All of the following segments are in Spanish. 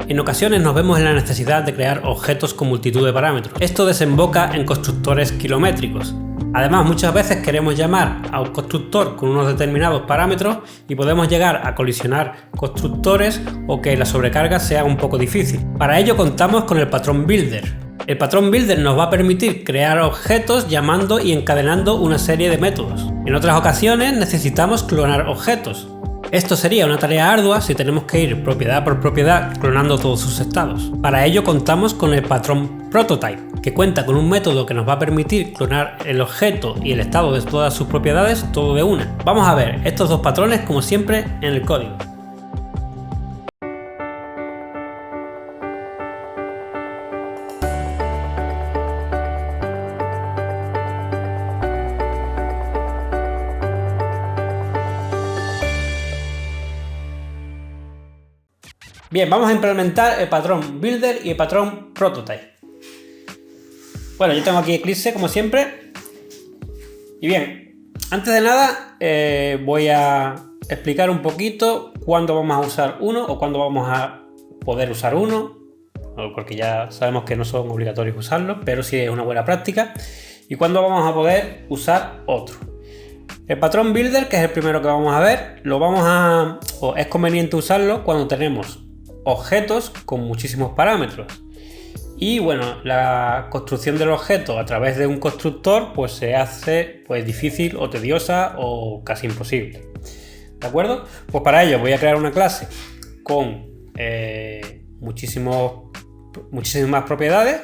En ocasiones nos vemos en la necesidad de crear objetos con multitud de parámetros. Esto desemboca en constructores kilométricos. Además, muchas veces queremos llamar a un constructor con unos determinados parámetros y podemos llegar a colisionar constructores o que la sobrecarga sea un poco difícil. Para ello contamos con el patrón Builder. El patrón Builder nos va a permitir crear objetos llamando y encadenando una serie de métodos. En otras ocasiones necesitamos clonar objetos. Esto sería una tarea ardua si tenemos que ir propiedad por propiedad clonando todos sus estados. Para ello contamos con el patrón Prototype, que cuenta con un método que nos va a permitir clonar el objeto y el estado de todas sus propiedades todo de una. Vamos a ver estos dos patrones como siempre en el código. Bien, vamos a implementar el patrón Builder y el patrón Prototype. Bueno, yo tengo aquí Eclipse como siempre. Y bien, antes de nada voy a explicar un poquito cuándo vamos a usar uno o cuándo vamos a poder usar uno, porque ya sabemos que no son obligatorios usarlos, pero sí es una buena práctica, y cuándo vamos a poder usar otro. El patrón Builder, que es el primero que vamos a ver, es conveniente usarlo cuando tenemos objetos con muchísimos parámetros. Y bueno, la construcción del objeto a través de un constructor pues se hace difícil o tediosa o casi imposible. ¿De acuerdo? Pues para ello voy a crear una clase con muchísimas propiedades.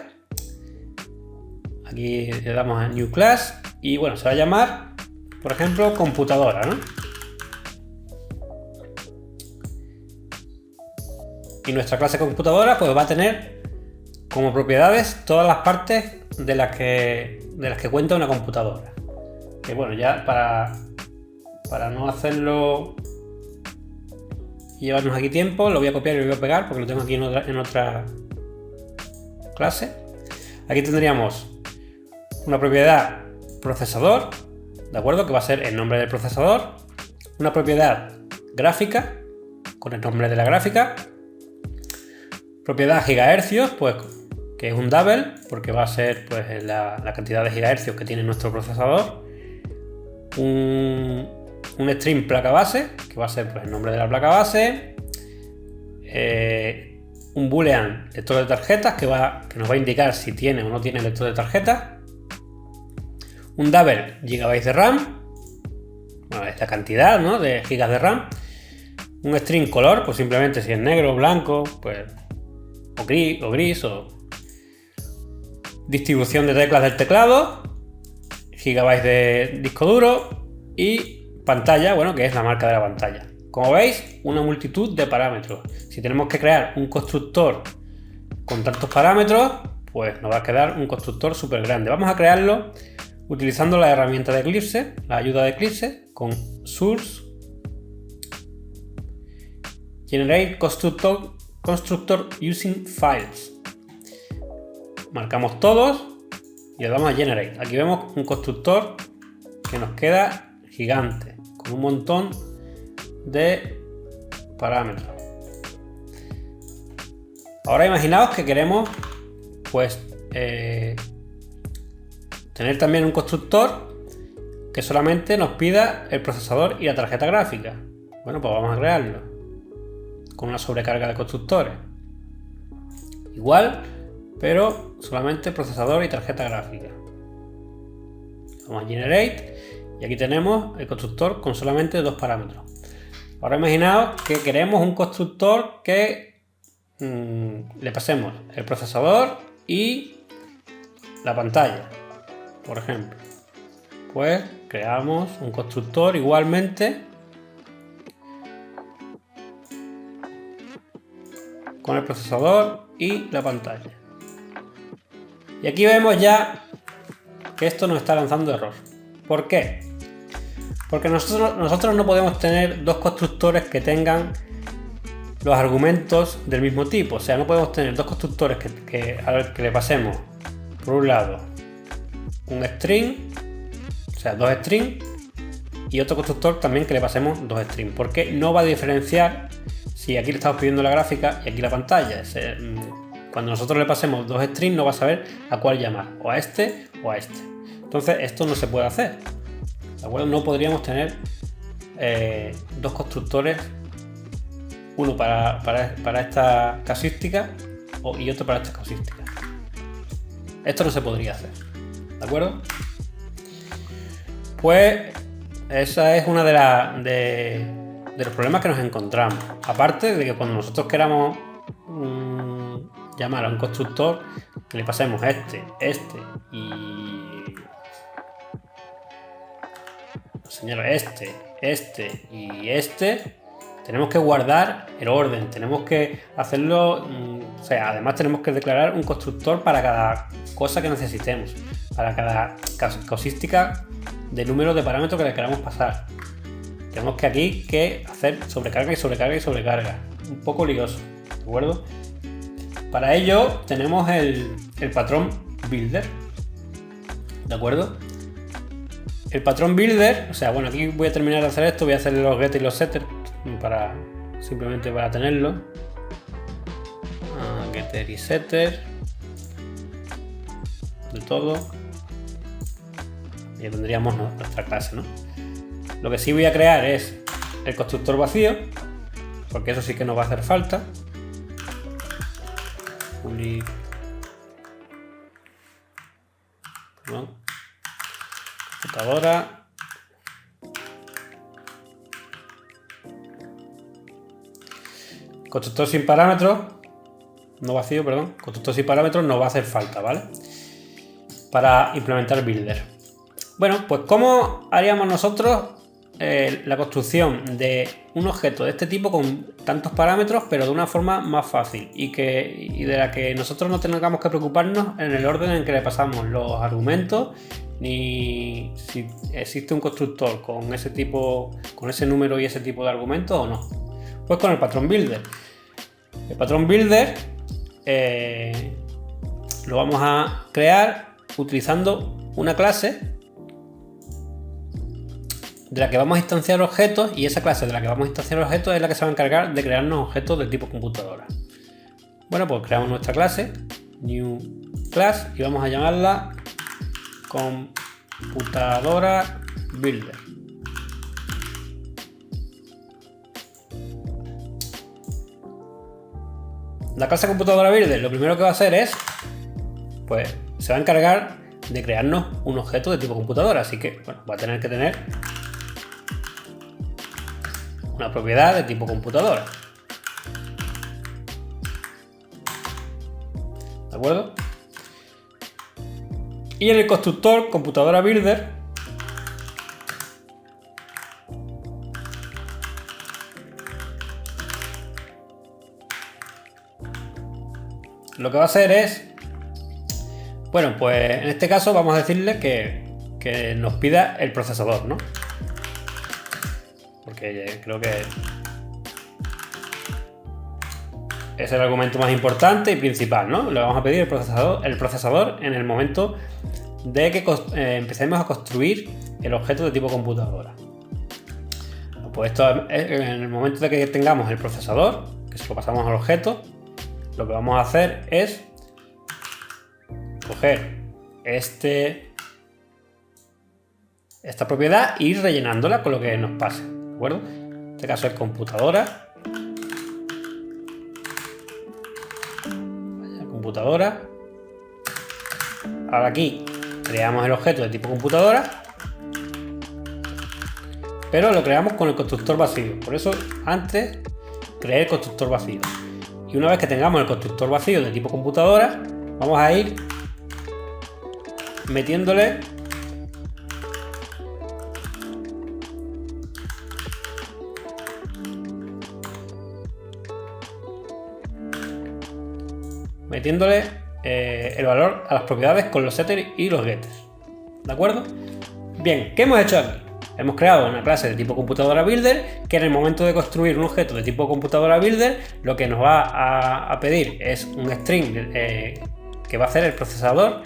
Aquí le damos a New Class y bueno, se va a llamar, por ejemplo, computadora, ¿no? Y nuestra clase computadora pues va a tener como propiedades todas las partes de las que cuenta una computadora. Que bueno, ya para no hacerlo y llevarnos aquí tiempo, lo voy a copiar y lo voy a pegar porque lo tengo aquí en otra clase. Aquí tendríamos una propiedad procesador, ¿de acuerdo? Que va a ser el nombre del procesador. Una propiedad gráfica con el nombre de la gráfica. Propiedad gigahercios, pues que es un double, porque va a ser pues la cantidad de gigahercios que tiene nuestro procesador. Un string placa base, que va a ser pues el nombre de la placa base. Un boolean lector de tarjetas, que nos va a indicar si tiene o no tiene lector de tarjetas. Un double gigabytes de RAM, bueno, es la cantidad, ¿no?, de gigas de RAM. Un string color, pues simplemente si es negro o blanco, pues o gris, o distribución de teclas del teclado, gigabytes de disco duro y pantalla, bueno, que es la marca de la pantalla. Como veis, una multitud de parámetros. Si tenemos que crear un constructor con tantos parámetros, pues nos va a quedar un constructor súper grande. Vamos a crearlo utilizando la herramienta de Eclipse, la ayuda de Eclipse, con source generate constructor using files. Marcamos todos y le damos a generate. Aquí vemos un constructor que nos queda gigante, con un montón de parámetros. Ahora imaginaos que queremos pues tener también un constructor que solamente nos pida el procesador y la tarjeta gráfica. Bueno, pues vamos a crearlo con una sobrecarga de constructores igual, pero solamente procesador y tarjeta gráfica. Vamos a generate y aquí tenemos el constructor con solamente dos parámetros. Ahora imaginaos que queremos un constructor que le pasemos el procesador y la pantalla, por ejemplo. Pues creamos un constructor igualmente con el procesador y la pantalla. Y aquí vemos ya que esto nos está lanzando error. ¿Por qué? Porque nosotros no podemos tener dos constructores que tengan los argumentos del mismo tipo. O sea, no podemos tener dos constructores que le pasemos, por un lado, un string, o sea, dos strings, y otro constructor también que le pasemos dos strings, porque no va a diferenciar si aquí le estamos pidiendo la gráfica y aquí la pantalla. Cuando nosotros le pasemos dos strings no va a saber a cuál llamar, o a este o a este. Entonces esto no se puede hacer, ¿de acuerdo? No podríamos tener dos constructores, uno para esta casuística y otro para esta casuística. Esto no se podría hacer, ¿de acuerdo? Pues esa es una de los problemas que nos encontramos. Aparte de que cuando nosotros queramos llamar a un constructor, que le pasemos este y este, tenemos que guardar el orden, tenemos que hacerlo, o sea, además tenemos que declarar un constructor para cada cosa que necesitemos, para cada casuística de número de parámetros que le queramos pasar. Tenemos que aquí hacer sobrecarga y sobrecarga y sobrecarga, un poco lioso, ¿de acuerdo? Para ello tenemos el patrón builder, ¿de acuerdo? El patrón builder, o sea, bueno, aquí voy a terminar de hacer esto, voy a hacer los getter y los setter simplemente para tenerlo. Getter y setter de todo. Y tendríamos nuestra clase, ¿no? Lo que sí voy a crear es el constructor vacío, porque eso sí que nos va a hacer falta. Computadora. Constructor sin parámetros, no vacío, perdón. Constructor sin parámetros nos va a hacer falta, ¿vale? Para implementar builder. Bueno, pues ¿cómo haríamos nosotros la construcción de un objeto de este tipo con tantos parámetros, pero de una forma más fácil y de la que nosotros no tengamos que preocuparnos en el orden en que le pasamos los argumentos, ni si existe un constructor con ese tipo, con ese número y ese tipo de argumentos o no? Pues con el patrón builder. El patrón builder lo vamos a crear utilizando una clase de la que vamos a instanciar objetos, y esa clase de la que vamos a instanciar objetos es la que se va a encargar de crearnos objetos del tipo computadora. Bueno, pues creamos nuestra clase, new class, y vamos a llamarla computadora builder. La clase computadora builder lo primero que va a hacer es, pues se va a encargar de crearnos un objeto de tipo computadora, así que bueno, va a tener que tener una propiedad de tipo computadora. ¿De acuerdo? Y en el constructor computadora builder lo que va a hacer es, bueno, pues en este caso vamos a decirle que nos pida el procesador, ¿no? Porque creo que es el argumento más importante y principal, ¿no? Le vamos a pedir el procesador en el momento de que empecemos a construir el objeto de tipo computadora. Pues esto, en el momento de que tengamos el procesador, que se lo pasamos al objeto, lo que vamos a hacer es coger esta propiedad e ir rellenándola con lo que nos pase, ¿de acuerdo? En este caso es computadora. Ahora aquí creamos el objeto de tipo computadora, pero lo creamos con el constructor vacío. Por eso antes creé el constructor vacío. Y una vez que tengamos el constructor vacío de tipo computadora, vamos a ir metiéndole el valor a las propiedades con los setters y los getters. ¿De acuerdo? Bien, ¿qué hemos hecho aquí? Hemos creado una clase de tipo computadora builder que en el momento de construir un objeto de tipo computadora builder lo que nos va a pedir es un string que va a hacer el procesador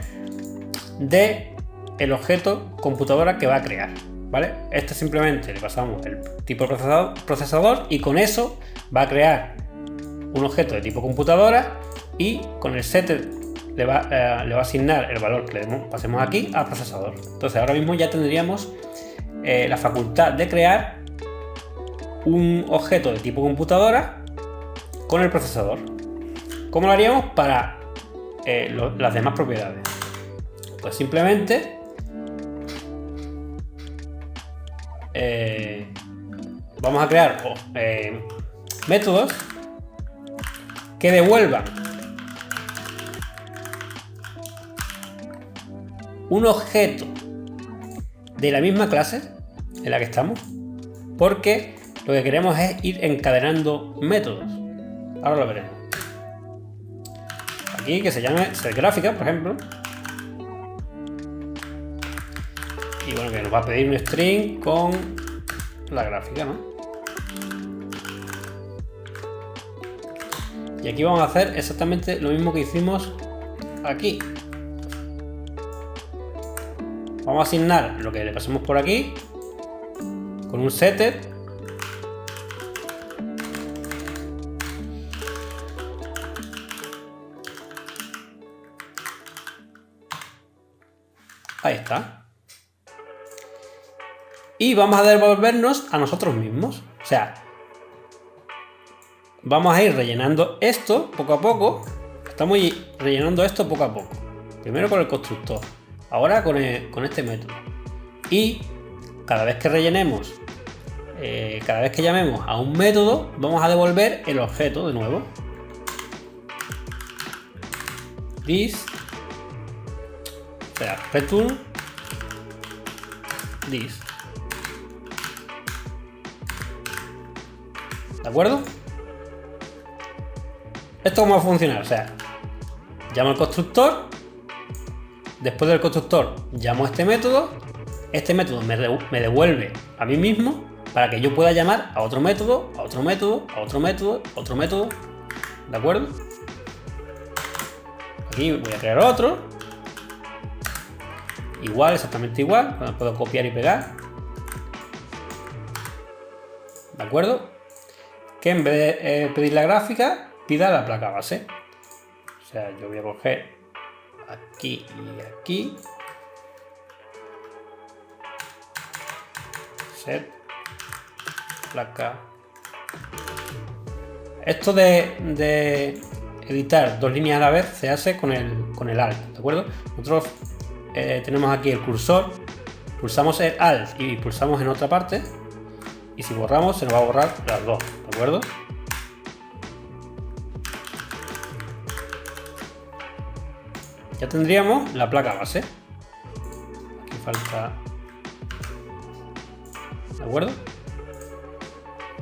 de el objeto computadora que va a crear. ¿vale? Este simplemente le pasamos el tipo procesador y con eso va a crear un objeto de tipo computadora y con el setter le va a asignar el valor que le pasemos aquí al procesador. Entonces ahora mismo ya tendríamos la facultad de crear un objeto de tipo computadora con el procesador. ¿Cómo lo haríamos para las demás propiedades? Pues simplemente vamos a crear métodos que devuelvan un objeto de la misma clase en la que estamos, porque lo que queremos es ir encadenando métodos. Ahora lo veremos. Aquí que se llame setGráfica, por ejemplo. Y bueno, que nos va a pedir un string con la gráfica, ¿no? Y aquí vamos a hacer exactamente lo mismo que hicimos aquí. Vamos a asignar lo que le pasemos por aquí con un setter. Ahí está. Y vamos a devolvernos a nosotros mismos. O sea, vamos a ir rellenando esto poco a poco. Estamos rellenando esto poco a poco. Primero con el constructor. Ahora con este método. Y cada vez que rellenemos, cada vez que llamemos a un método, vamos a devolver el objeto de nuevo. This. O sea, return this. ¿De acuerdo? ¿Esto cómo va a funcionar? O sea, llamo al constructor, después del constructor llamo a este método me devuelve a mí mismo para que yo pueda llamar a otro método, a otro método, a otro método, a otro método. ¿De acuerdo? Aquí voy a crear otro. Igual, exactamente igual. Puedo copiar y pegar. ¿De acuerdo? Que en vez de pedir la gráfica, pida la placa base. O sea, yo voy a coger aquí y aquí. Set placa. Esto de editar dos líneas a la vez se hace con el Alt, ¿de acuerdo? Nosotros tenemos aquí el cursor, pulsamos el Alt y pulsamos en otra parte. Y si borramos, se nos va a borrar las dos, ¿de acuerdo? Ya tendríamos la placa base. Aquí falta... ¿De acuerdo?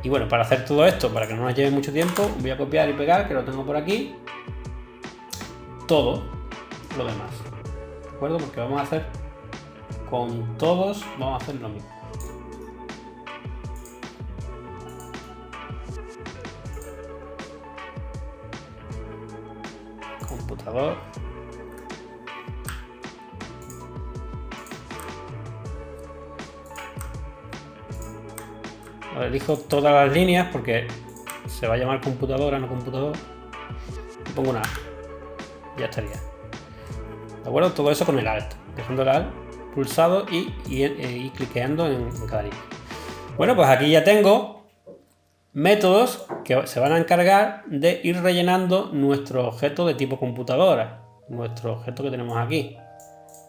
Y bueno, para hacer todo esto, para que no nos lleve mucho tiempo, voy a copiar y pegar, que lo tengo por aquí, todo lo demás. ¿De acuerdo? Porque vamos a hacer con todos, vamos a hacer lo mismo. Computador. Ahora elijo todas las líneas porque se va a llamar computadora, no computador. Y pongo una A. Ya estaría. ¿De acuerdo? Todo eso con el Alt. Dejando el Alt pulsado y cliqueando en cada línea. Bueno, pues aquí ya tengo métodos que se van a encargar de ir rellenando nuestro objeto de tipo computadora. Nuestro objeto que tenemos aquí.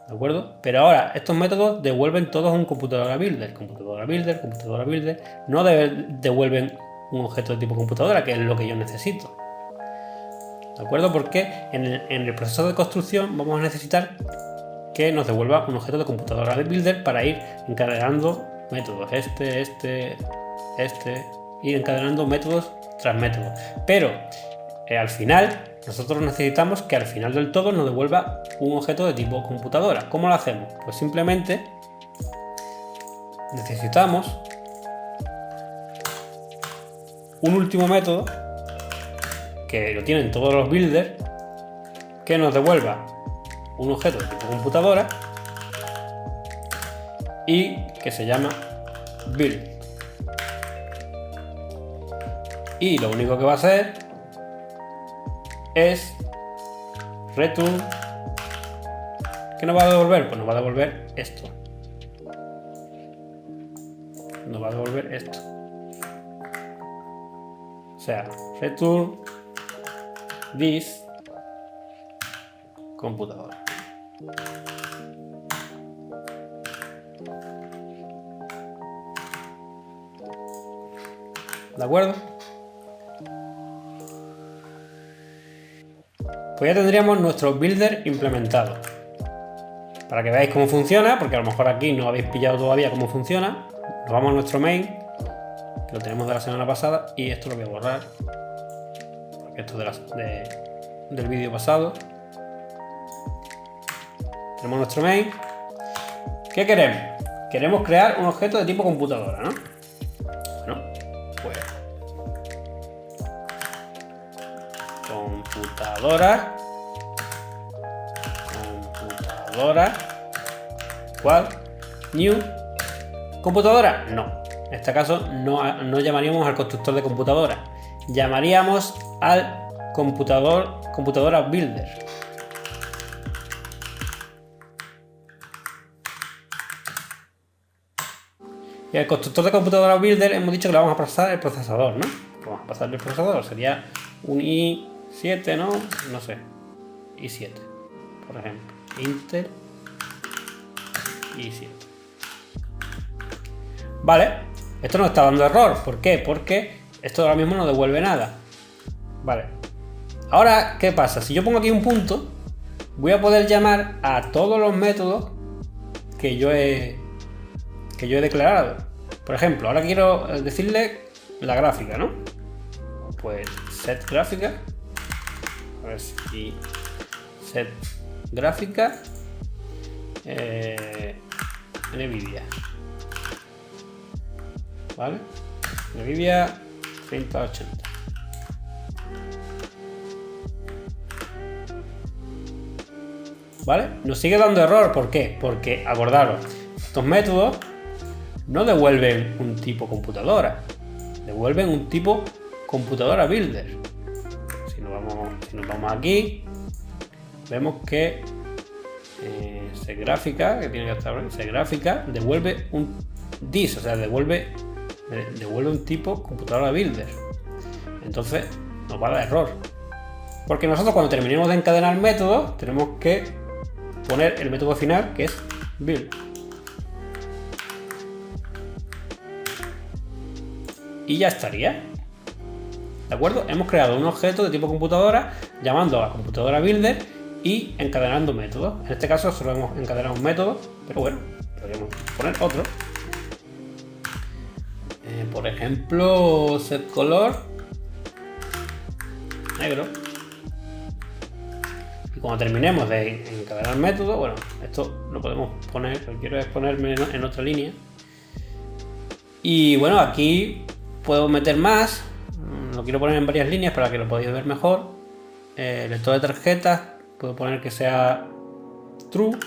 ¿De acuerdo? Pero ahora estos métodos devuelven todos un computadora builder. Computadora builder, computadora builder. No devuelven un objeto de tipo computadora, que es lo que yo necesito. ¿De acuerdo? Porque en el proceso de construcción vamos a necesitar que nos devuelva un objeto de computadora builder para ir encadenando métodos. Ir encadenando métodos tras métodos. Pero al final, nosotros necesitamos que al final del todo nos devuelva un objeto de tipo computadora. ¿Cómo lo hacemos? Pues simplemente necesitamos un último método que lo tienen todos los builders, que nos devuelva un objeto de tipo computadora y que se llama build. Y lo único que va a hacer es return. ¿Qué nos va a devolver? Pues nos va a devolver esto. Nos va a devolver esto. O sea, return this computadora. ¿De acuerdo? Pues ya tendríamos nuestro builder implementado. Para que veáis cómo funciona, porque a lo mejor aquí no habéis pillado todavía cómo funciona, nos vamos a nuestro main, que lo tenemos de la semana pasada, y esto lo voy a borrar, porque esto es del vídeo pasado. Tenemos nuestro main. ¿Qué queremos? Queremos crear un objeto de tipo computadora, ¿no? Bueno, pues computadora, ¿cuál? New computadora, no. En este caso no llamaríamos al constructor de computadora, llamaríamos al computadora builder. Y al constructor de computadora builder hemos dicho que le vamos a pasar el procesador, ¿no? Vamos a pasarle el procesador, sería un i7, ¿no? No sé, i7, por ejemplo, Intel i7. Vale, esto nos está dando error. ¿Por qué? Porque esto ahora mismo no devuelve nada. Vale. Ahora, ¿qué pasa? Si yo pongo aquí un punto, voy a poder llamar a todos los métodos que yo he declarado. Por ejemplo, ahora quiero decirle la gráfica, ¿no? Pues set gráfica. A ver si set gráfica NVIDIA. ¿Vale? NVIDIA 3080. ¿Vale? Nos sigue dando error. ¿Por qué? Porque, acordaros, estos métodos no devuelven un tipo computadora, devuelven un tipo computadora builder. Si nos vamos aquí, vemos que setGráfica, que tiene que estar aquí, setGráfica devuelve un this, o sea, devuelve un tipo computadora builder. Entonces nos va a dar error, porque nosotros cuando terminemos de encadenar métodos tenemos que poner el método final, que es build. Y ya estaría. ¿De acuerdo? Hemos creado un objeto de tipo computadora llamando a computadora builder y encadenando métodos. En este caso solo hemos encadenado un método, pero bueno, podríamos poner otro. Por ejemplo, setColor negro. Y cuando terminemos de encadenar métodos, bueno, esto lo podemos poner, lo que quiero es ponerme en otra línea. Y bueno, aquí puedo meter más, lo quiero poner en varias líneas para que lo podáis ver mejor. Lector de tarjetas, puedo poner que sea true.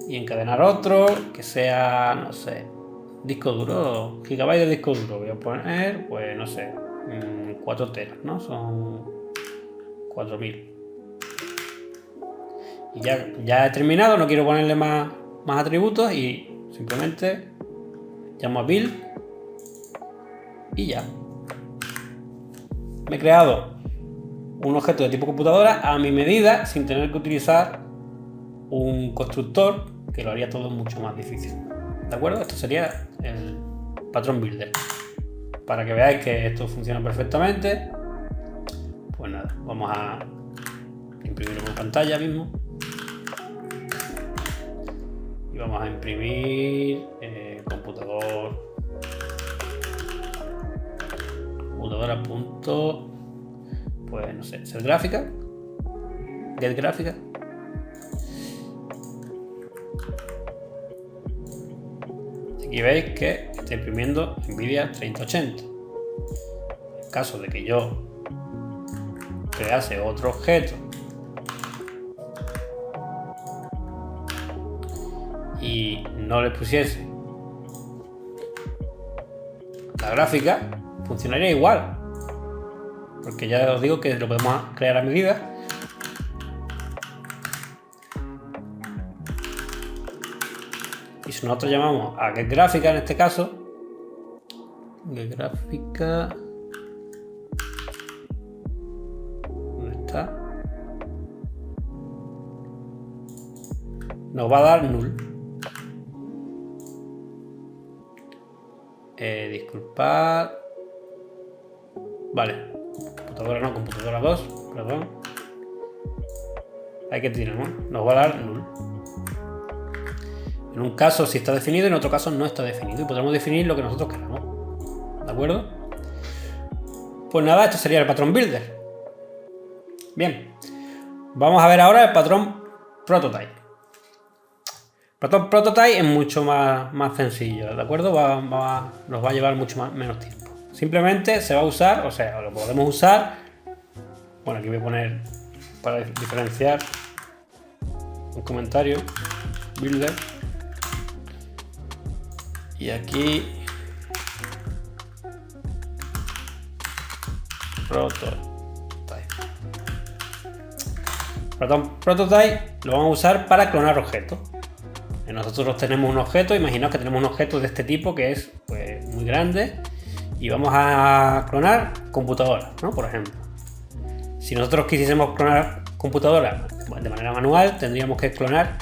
Y encadenar otro, que sea, no sé, disco duro, gigabyte de disco duro. Voy a poner, pues no sé, 4 teras, ¿no? Son 4000. Y ya he terminado, no quiero ponerle más atributos y simplemente llamo a build y ya. Me he creado un objeto de tipo computadora a mi medida sin tener que utilizar un constructor que lo haría todo mucho más difícil. ¿De acuerdo? Esto sería el patrón builder. Para que veáis que esto funciona perfectamente. Pues nada, vamos a imprimirlo en pantalla mismo. Y vamos a imprimir computadora punto, pues no sé, setGráfica, getGráfica. Aquí veis que está imprimiendo NVIDIA 3080. En caso de que yo crease otro objeto y no le pusiese la gráfica, funcionaría igual, porque ya os digo que lo podemos crear a medida. Y si nosotros llamamos a getGráfica en este caso, getGráfica, ¿dónde está? Nos va a dar null. Disculpad. Vale. Computadora no, computadora 2. Perdón. Hay que tirar, ¿no? Nos va a dar null. En un caso sí está definido, en otro caso no está definido. Y podremos definir lo que nosotros queramos. ¿De acuerdo? Pues nada, esto sería el patrón builder. Bien. Vamos a ver ahora el patrón prototype. El patrón prototype es mucho más sencillo, ¿de acuerdo? Nos va a llevar mucho menos tiempo. Simplemente se va a usar, o sea, lo podemos usar. Bueno, aquí voy a poner para diferenciar un comentario builder. Y aquí prototype. Prototype lo vamos a usar para clonar objetos. Nosotros tenemos un objeto, imaginaos que tenemos un objeto de este tipo que es pues, muy grande y vamos a clonar computadoras, ¿no? Por ejemplo. Si nosotros quisiésemos clonar computadoras de manera manual, tendríamos que clonar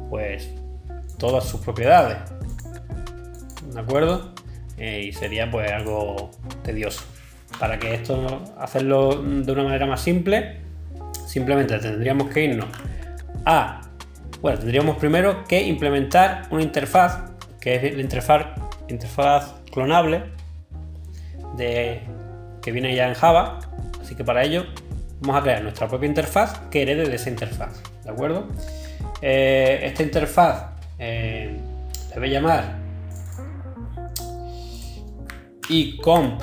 pues todas sus propiedades, ¿de acuerdo? Y sería pues algo tedioso. Para que esto, hacerlo de una manera más simple, simplemente tendríamos que irnos a... Bueno, tendríamos primero que implementar una interfaz, que es la interfaz clonable que viene ya en Java. Así que para ello vamos a crear nuestra propia interfaz que herede de esa interfaz, ¿de acuerdo? Esta interfaz le voy a llamar icomp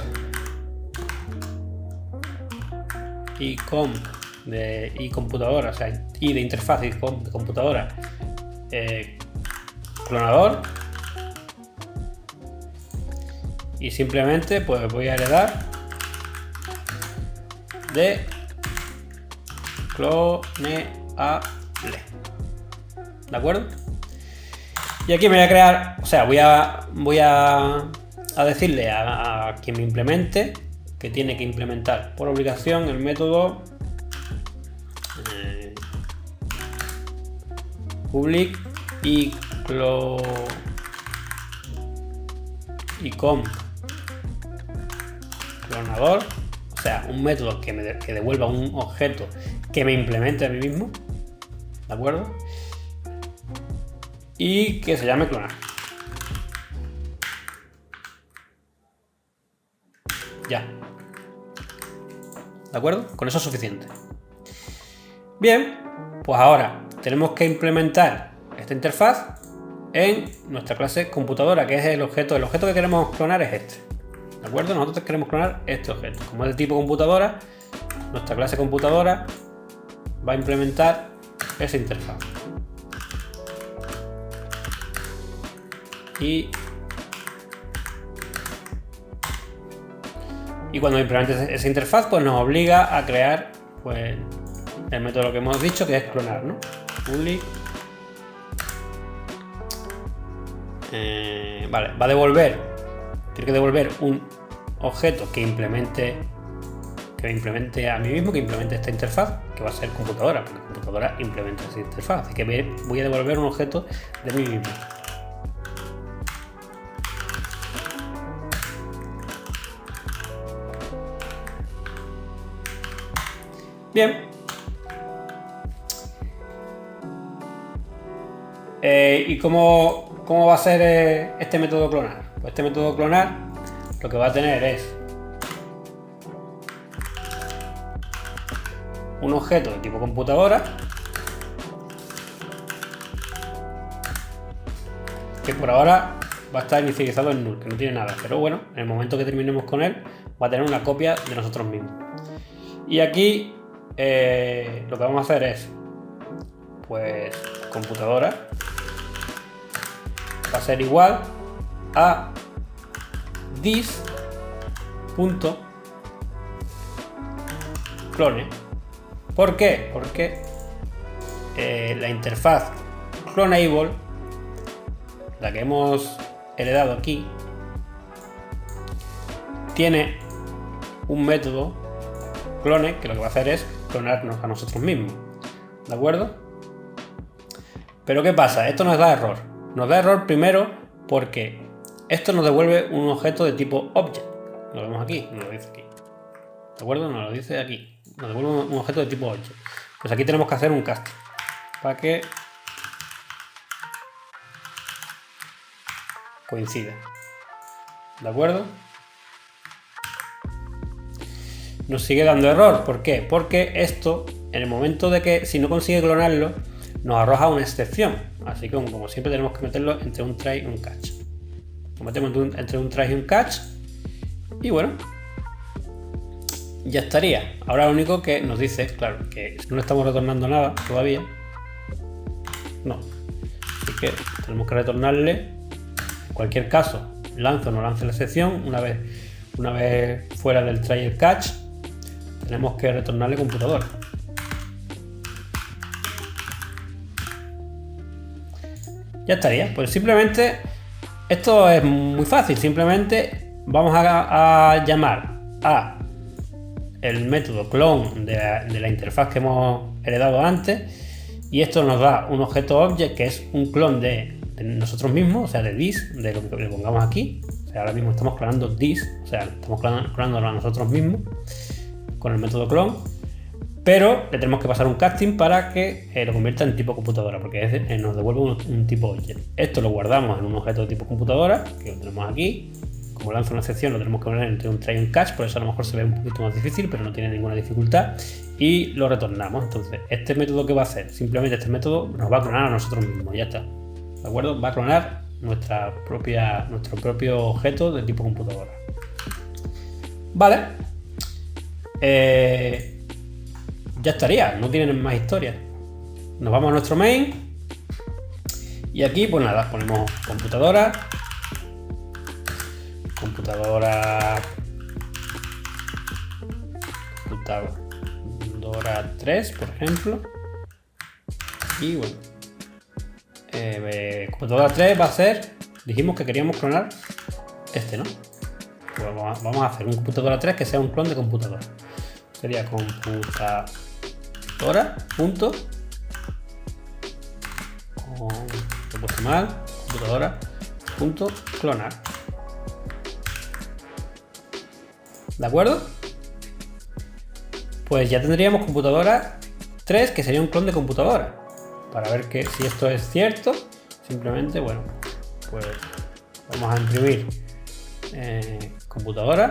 de computadora, o sea, y de interfaz y de computadora, clonador, y simplemente pues voy a heredar de cloneable, ¿de acuerdo? Y aquí me voy a crear, o sea, voy a decirle a quien me implemente que tiene que implementar por obligación el método public icomp clonador, o sea, un método que devuelva un objeto que me implemente a mí mismo, ¿de acuerdo? Y que se llame clonar. Ya. ¿De acuerdo? Con eso es suficiente. Bien, pues ahora tenemos que implementar esta interfaz en nuestra clase computadora, que es el objeto. El objeto que queremos clonar es este. ¿De acuerdo? Nosotros queremos clonar este objeto. Como es de tipo computadora, nuestra clase computadora va a implementar esa interfaz. Y cuando implemente esa interfaz, pues nos obliga a crear pues, el método que hemos dicho, que es clonar, ¿no? Public. Vale, va a devolver. Tiene que devolver un objeto que implemente a mí mismo, que implemente esta interfaz, que va a ser computadora, porque computadora implementa esa interfaz. Así que voy a devolver un objeto de mí mismo. Bien. ¿Y cómo va a ser este método clonar? Pues este método clonar lo que va a tener es un objeto de tipo computadora que por ahora va a estar inicializado en null, que no tiene nada, pero bueno, en el momento que terminemos con él va a tener una copia de nosotros mismos. Y aquí lo que vamos a hacer es pues computadora va a ser igual a this.clone. ¿Por qué? Porque la interfaz cloneable, la que hemos heredado aquí, tiene un método clone que lo que va a hacer es clonarnos a nosotros mismos, ¿de acuerdo? Pero ¿qué pasa? Esto nos da error. Nos da error primero porque esto nos devuelve un objeto de tipo object. Lo vemos aquí, nos lo dice aquí. ¿De acuerdo? Nos lo dice aquí. Nos devuelve un objeto de tipo object. Pues aquí tenemos que hacer un casting para que coincida. ¿De acuerdo? Nos sigue dando error. ¿Por qué? Porque esto, en el momento de que si no consigue clonarlo, nos arroja una excepción. Así que como siempre tenemos que meterlo entre un try y un catch. Lo metemos entre un try y un catch. Y bueno, ya estaría. Ahora lo único que nos dice, claro, que no le estamos retornando nada todavía. No. Así que tenemos que retornarle. En cualquier caso, lance o no lance la excepción. Una vez fuera del try y el catch, tenemos que retornarle computadora. Ya estaría. Pues simplemente esto es muy fácil. Simplemente vamos a llamar a el método clone de la interfaz que hemos heredado antes, y esto nos da un objeto object que es un clon de nosotros mismos, o sea, de this, de lo que le pongamos aquí. O sea, ahora mismo estamos clonando this, o sea, estamos clonándolo a nosotros mismos con el método clone, pero le tenemos que pasar un casting para que lo convierta en tipo computadora, porque nos devuelve un tipo object. Esto lo guardamos en un objeto de tipo computadora, que lo tenemos aquí. Como lanza una excepción, lo tenemos que poner entre un try y un catch, por eso a lo mejor se ve un poquito más difícil, pero no tiene ninguna dificultad, y lo retornamos. Entonces, este método, ¿qué va a hacer? Simplemente este método nos va a clonar a nosotros mismos, ya está. ¿De acuerdo? Va a clonar nuestro propio objeto de tipo computadora. Vale. Ya estaría, no tienen más historia. Nos vamos a nuestro main y aquí pues nada, ponemos computadora 3, por ejemplo, y bueno, computadora 3 va a ser, dijimos que queríamos clonar este, ¿no? Pues vamos a hacer un computadora 3 que sea un clon de computadora. Sería computadora clonar. ¿De acuerdo? Pues ya tendríamos computadora 3 que sería un clon de computadora. Para ver si esto es cierto, simplemente, bueno, pues vamos a imprimir computadora.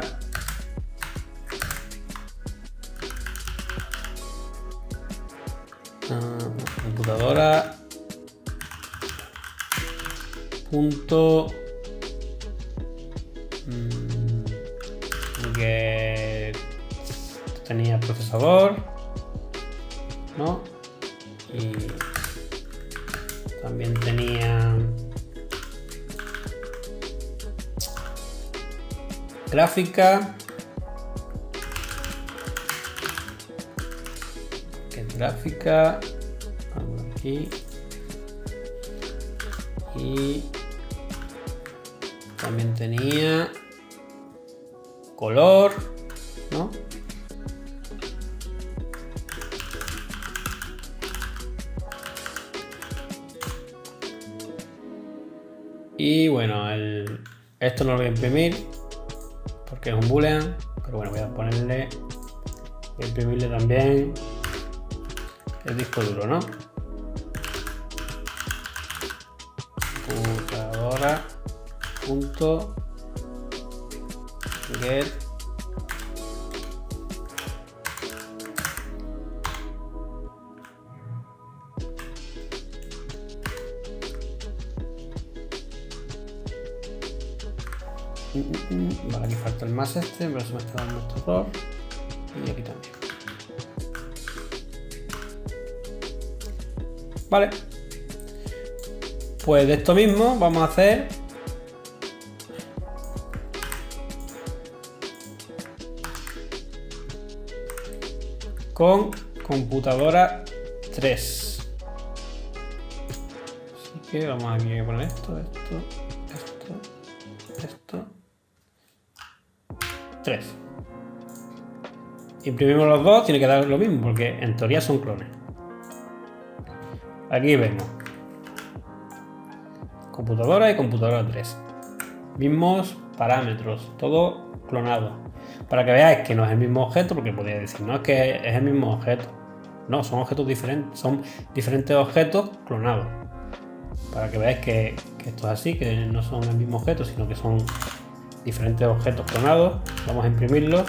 Computadora punto que tenía procesador, ¿no? Y también tenía gráfica, aquí, y también tenía color, ¿no? Y bueno, esto no lo voy a imprimir porque es un boolean, pero bueno, voy a imprimirle también el disco duro, ¿no? Computadora punto get vale, aquí falta el más pero se me está dando este error, y aquí también. Vale, Pues de esto mismo vamos a hacer con computadora 3. Así que vamos aquí a poner esto. 3. Imprimimos los dos, tiene que dar lo mismo porque en teoría son clones. Aquí vemos computadora y computadora 3. Mismos parámetros, todo clonado. Para que veáis que no es el mismo objeto, porque podría decir, no es que es el mismo objeto. No, son objetos diferentes, son diferentes objetos clonados. Para que veáis que esto es así, que no son el mismo objeto, sino que son diferentes objetos clonados. Vamos a imprimirlos.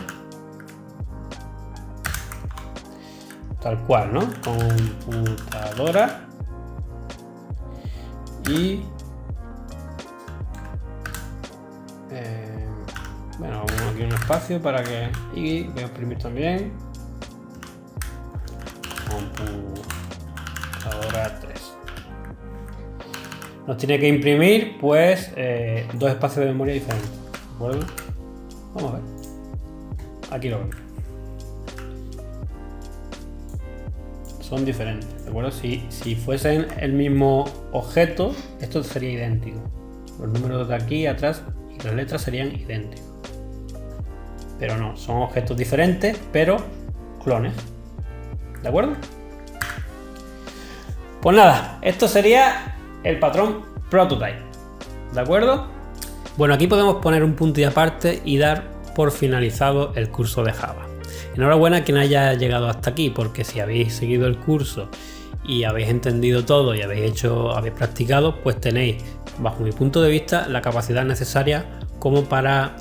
Tal cual, ¿no? Computadora. Y... bueno, vamos aquí un espacio para que... Y voy a imprimir también. Computadora 3. Nos tiene que imprimir, pues, dos espacios de memoria diferentes. ¿De acuerdo? Vamos a ver. Aquí lo vemos. Son diferentes, ¿de acuerdo? Si fuesen el mismo objeto, esto sería idéntico. Los números de aquí atrás y las letras serían idénticos. Pero no, son objetos diferentes, pero clones. ¿De acuerdo? Pues nada, esto sería el patrón Prototype. ¿De acuerdo? Bueno, aquí podemos poner un punto y aparte y dar por finalizado el curso de Java. Enhorabuena a quien haya llegado hasta aquí, porque si habéis seguido el curso y habéis entendido todo y habéis practicado, pues tenéis, bajo mi punto de vista, la capacidad necesaria como para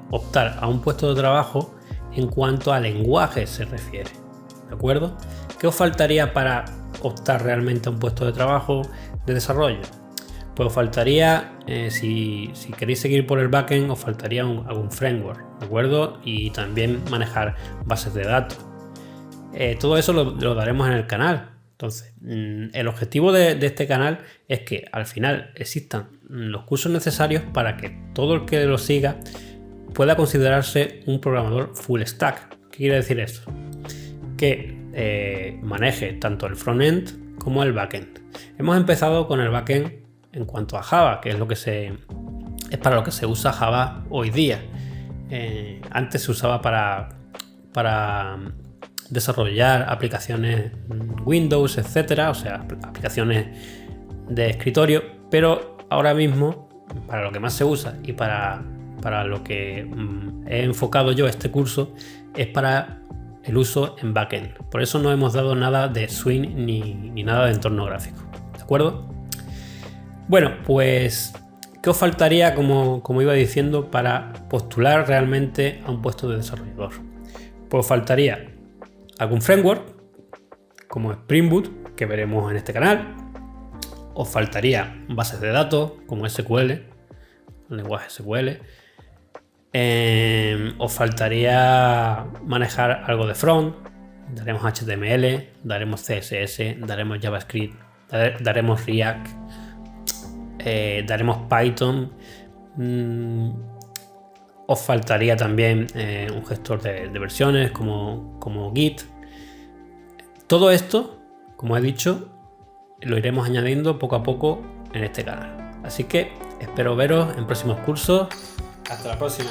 optar a un puesto de trabajo en cuanto a lenguaje se refiere. ¿De acuerdo? ¿Qué os faltaría para optar realmente a un puesto de trabajo de desarrollo? Pues os faltaría, si queréis seguir por el backend, os faltaría algún framework, ¿de acuerdo? Y también manejar bases de datos. Todo eso lo daremos en el canal. Entonces, el objetivo de este canal es que al final existan los cursos necesarios para que todo el que lo siga pueda considerarse un programador full stack. ¿Qué quiere decir eso? Que maneje tanto el frontend como el backend. Hemos empezado con el backend en cuanto a Java, que es es para lo que se usa Java hoy día. Antes se usaba para desarrollar aplicaciones Windows, etcétera, o sea, aplicaciones de escritorio, pero ahora mismo para lo que más se usa y para lo que he enfocado yo este curso es para el uso en backend. Por eso no hemos dado nada de Swing ni nada de entorno gráfico, ¿de acuerdo? Bueno, pues, ¿qué os faltaría, como iba diciendo, para postular realmente a un puesto de desarrollador? Pues os faltaría algún framework, como Spring Boot, que veremos en este canal. Os faltaría bases de datos, como SQL, el lenguaje SQL. Os faltaría manejar algo de front. Daremos HTML, daremos CSS, daremos JavaScript, daremos React. Daremos Python. Os faltaría también un gestor de versiones como Git. Todo esto, como he dicho, lo iremos añadiendo poco a poco en este canal. Así que espero veros en próximos cursos. Hasta la próxima.